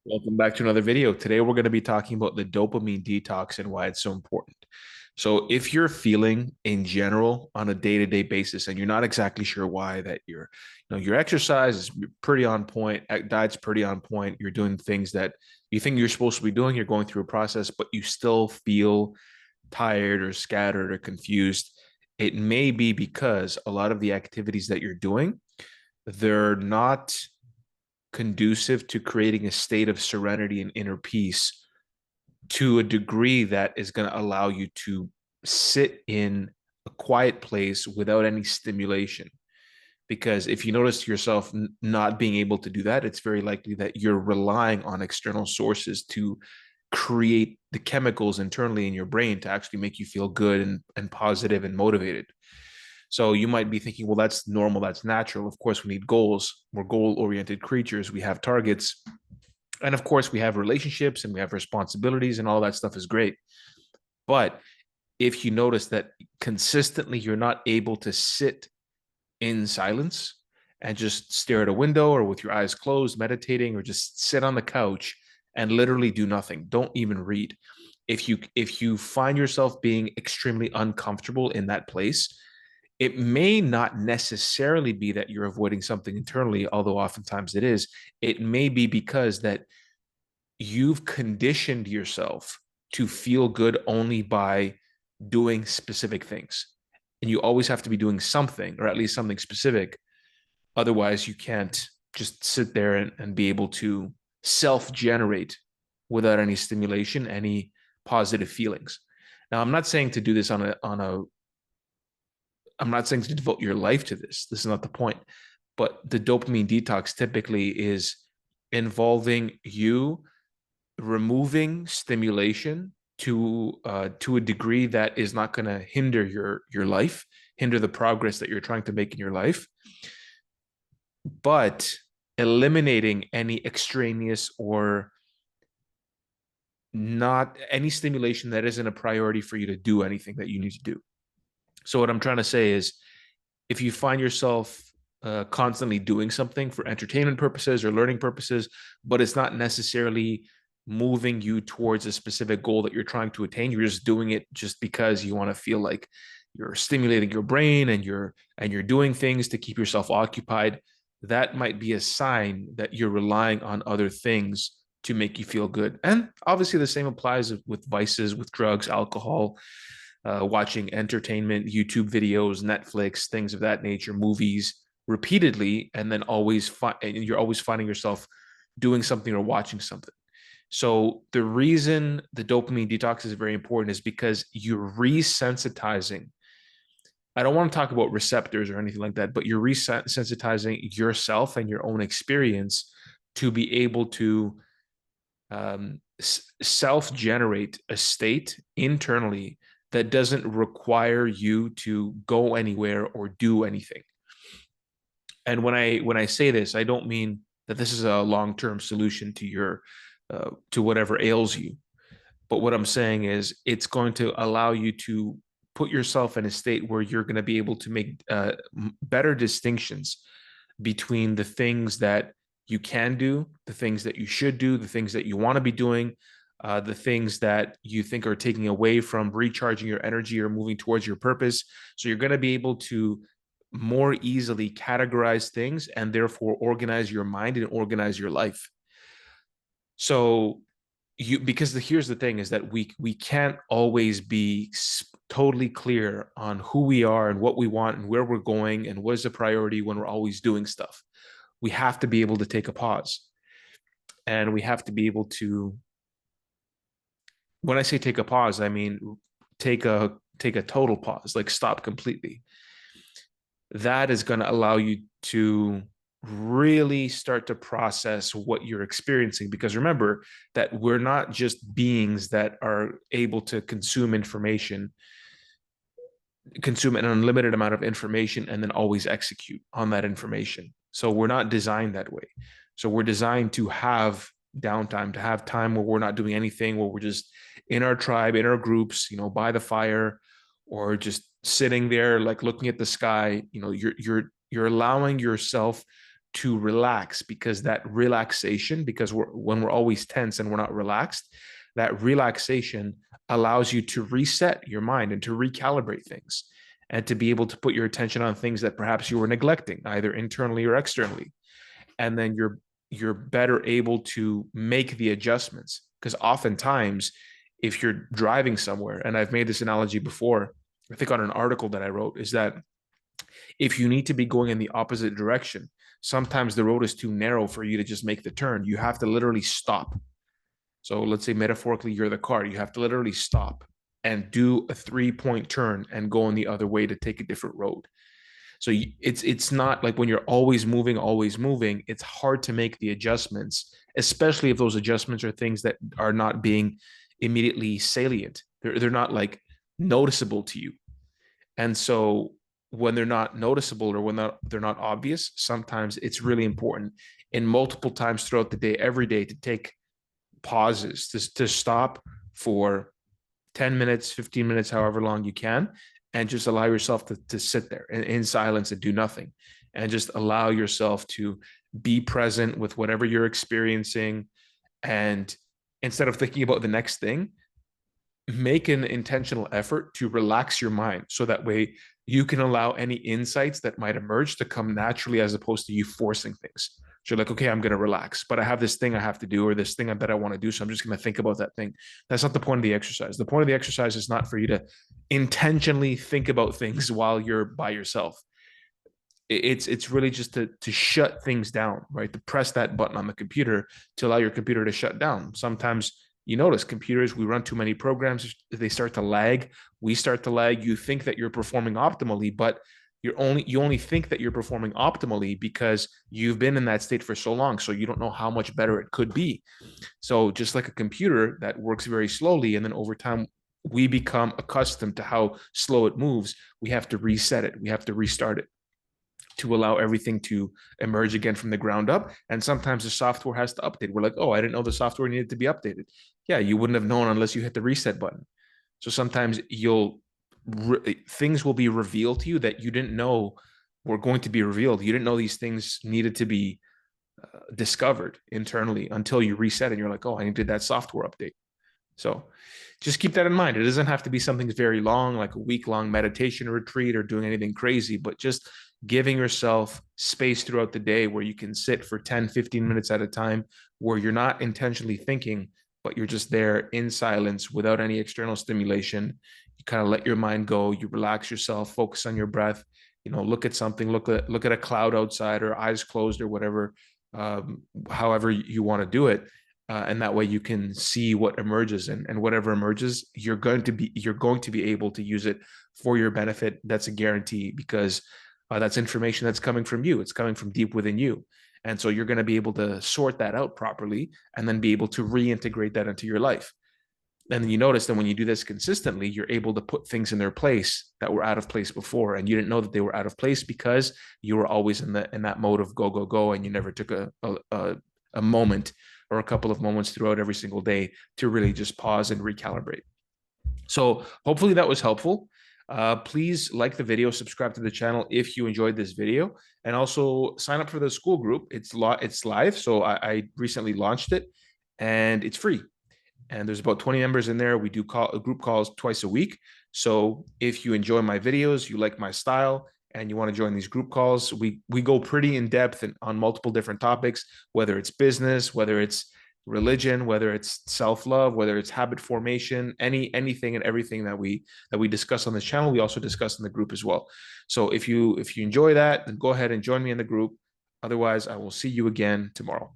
Welcome back to another video. Today we're going to be talking about the dopamine detox and why it's so important. So if you're feeling in general on a day-to-day basis and you're not exactly sure why that your exercise is pretty on point, diet's pretty on point, you're doing things that you think you're supposed to be doing, you're going through a process, but you still feel tired or scattered or confused, it may be because a lot of the activities that you're doing, they're not conducive to creating a state of serenity and inner peace to a degree that is going to allow you to sit in a quiet place without any stimulation. Because if you notice yourself not being able to do that, it's very likely that you're relying on external sources to create the chemicals internally in your brain to actually make you feel good and positive and motivated. So you might be thinking, well, that's normal, that's natural. Of course, we need goals. We're goal-oriented creatures. We have targets. And of course, we have relationships and we have responsibilities, and all that stuff is great. But if you notice that consistently you're not able to sit in silence and just stare at a window or with your eyes closed, meditating, or just sit on the couch and literally do nothing, don't even read. If you find yourself being extremely uncomfortable in that place, it may not necessarily be that you're avoiding something internally, although oftentimes it is. It may be because that you've conditioned yourself to feel good only by doing specific things. And you always have to be doing something, or at least something specific. Otherwise, you can't just sit there and be able to self generate without any stimulation, any positive feelings. Now, I'm not saying to do this I'm not saying to devote your life to this. This is not the point. But the dopamine detox typically is involving you removing stimulation to a degree that is not going to hinder your life, hinder the progress that you're trying to make in your life, but eliminating any extraneous or not any stimulation that isn't a priority for you to do anything that you need to do. So what I'm trying to say is, if you find yourself constantly doing something for entertainment purposes or learning purposes, but it's not necessarily moving you towards a specific goal that you're trying to attain, you're just doing it just because you want to feel like you're stimulating your brain and you're doing things to keep yourself occupied, that might be a sign that you're relying on other things to make you feel good. And obviously the same applies with vices, with drugs, alcohol, watching entertainment, YouTube videos, Netflix, things of that nature, movies repeatedly, and then and you're always finding yourself doing something or watching something. So the reason the dopamine detox is very important is because you're resensitizing. I don't want to talk about receptors or anything like that, but you're resensitizing yourself and your own experience to be able to self-generate a state internally that doesn't require you to go anywhere or do anything. And when I say this, I don't mean that this is a long-term solution to your to whatever ails you. But what I'm saying is it's going to allow you to put yourself in a state where you're going to be able to make better distinctions between the things that you can do, the things that you should do, the things that you want to be doing, the things that you think are taking away from recharging your energy or moving towards your purpose. So you're going to be able to more easily categorize things and therefore organize your mind and organize your life. So here's the thing is that we can't always be totally clear on who we are and what we want and where we're going and what is the priority when we're always doing stuff. We have to be able to take a pause, and we have to be able to, when I say take a pause, I mean take a total pause, like stop completely. That is going to allow you to really start to process what you're experiencing, because remember that we're not just beings that are able to consume an unlimited amount of information and then always execute on that information. So we're not designed that way. So we're designed to have downtime, to have time where we're not doing anything, where we're just in our tribe, in our groups, by the fire, or just sitting there like looking at the sky. You're allowing yourself to relax, because that relaxation, because when we're always tense and we're not relaxed, that relaxation allows you to reset your mind and to recalibrate things and to be able to put your attention on things that perhaps you were neglecting, either internally or externally. And then you're better able to make the adjustments, because oftentimes if you're driving somewhere, and I've made this analogy before, I think on an article that I wrote, is that if you need to be going in the opposite direction, sometimes the road is too narrow for you to just make the turn. You have to literally stop. So let's say metaphorically, you're the car. You have to literally stop and do a 3-point turn and go in the other way to take a different road. So it's not like when you're always moving, it's hard to make the adjustments, especially if those adjustments are things that are not being immediately salient. They're not like noticeable to you. And so when they're not noticeable, or when they're not obvious, sometimes it's really important in multiple times throughout the day, every day, to take pauses, to stop for 10 minutes, 15 minutes, however long you can, and just allow yourself to sit there in silence and do nothing, and just allow yourself to be present with whatever you're experiencing. And instead of thinking about the next thing, make an intentional effort to relax your mind, so that way you can allow any insights that might emerge to come naturally, as opposed to you forcing things. So you're like, okay, I'm going to relax, but I have this thing I have to do, or this thing that I want to do. So I'm just going to think about that thing. That's not the point of the exercise. The point of the exercise is not for you to intentionally think about things while you're by yourself. It's really just to shut things down, right? To press that button on the computer to allow your computer to shut down. Sometimes you notice computers, we run too many programs, they start to lag. We start to lag. You think that you're performing optimally, but you only think that you're performing optimally because you've been in that state for so long. So you don't know how much better it could be. So just like a computer that works very slowly, and then over time we become accustomed to how slow it moves, we have to reset it. We have to restart it to allow everything to emerge again from the ground up. And sometimes the software has to update. We're like, oh, I didn't know the software needed to be updated. Yeah, you wouldn't have known unless you hit the reset button. So sometimes things will be revealed to you that you didn't know were going to be revealed. You didn't know these things needed to be discovered internally until you reset and you're like, oh, I needed that software update. So just keep that in mind. It doesn't have to be something very long, like a week-long meditation retreat or doing anything crazy, but just giving yourself space throughout the day where you can sit for 10, 15 minutes at a time, where you're not intentionally thinking, but you're just there in silence without any external stimulation. You kind of let your mind go, you relax yourself, focus on your breath, look at something, look at a cloud outside, or eyes closed, or whatever, however you want to do it. And that way you can see what emerges, and whatever emerges, you're going to be able to use it for your benefit. That's a guarantee, because that's information that's coming from you. It's coming from deep within you. And so you're going to be able to sort that out properly, and then be able to reintegrate that into your life. And then you notice that when you do this consistently, you're able to put things in their place that were out of place before. And you didn't know that they were out of place because you were always in that mode of go, go, go. And you never took a moment or a couple of moments throughout every single day to really just pause and recalibrate. So hopefully that was helpful. Please like the video, subscribe to the channel if you enjoyed this video, and also sign up for the school group. It's live. So I recently launched it, and it's free. And there's about 20 members in there. We do group calls twice a week. So if you enjoy my videos, you like my style, and you want to join these group calls, we go pretty in depth on multiple different topics, whether it's business, whether it's religion, whether it's self-love, whether it's habit formation, anything and everything that we discuss on this channel, we also discuss in the group as well. So if you enjoy that, then go ahead and join me in the group. Otherwise, I will see you again tomorrow.